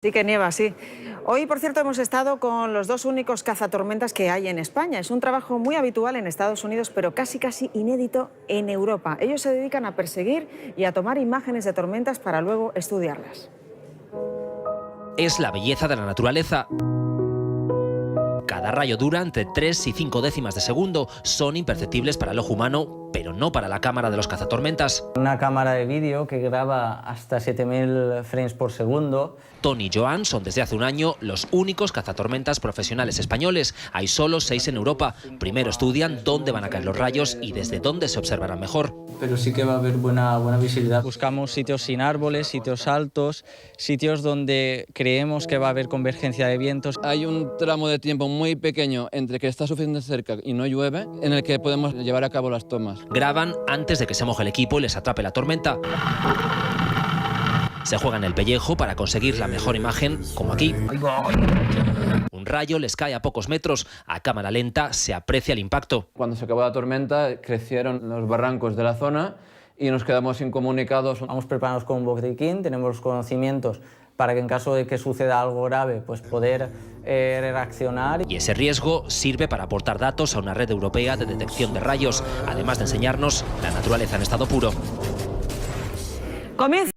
Sí que nieva, sí. Hoy, por cierto, hemos estado con los dos únicos cazatormentas que hay en España. Es un trabajo muy habitual en Estados Unidos, pero casi inédito en Europa. Ellos se dedican a perseguir y a tomar imágenes de tormentas para luego estudiarlas. Es la belleza de la naturaleza. Cada rayo dura entre 3 y 5 décimas de segundo. Son imperceptibles para el ojo humano, pero no para la cámara de los cazatormentas. Una cámara de vídeo que graba hasta 7000 frames por segundo. Tony y Joan son desde hace un año los únicos cazatormentas profesionales españoles. Hay solo 6 en Europa. Primero estudian dónde van a caer los rayos y desde dónde se observarán mejor. Pero sí que va a haber buena visibilidad. Buscamos sitios sin árboles, sitios altos, sitios donde creemos que va a haber convergencia de vientos. Hay un tramo de tiempo muy pequeño entre que está suficientemente cerca y no llueve, en el que podemos llevar a cabo las tomas. Graban antes de que se moje el equipo y les atrape la tormenta. Se juegan el pellejo para conseguir la mejor imagen, como aquí. Un rayo les cae a pocos metros. A cámara lenta se aprecia el impacto. Cuando se acabó la tormenta, crecieron los barrancos de la zona y nos quedamos incomunicados. Vamos preparados con un botiquín, tenemos los conocimientos para que en caso de que suceda algo grave, pues poder reaccionar. Y ese riesgo sirve para aportar datos a una red europea de detección de rayos, además de enseñarnos la naturaleza en estado puro. Comienza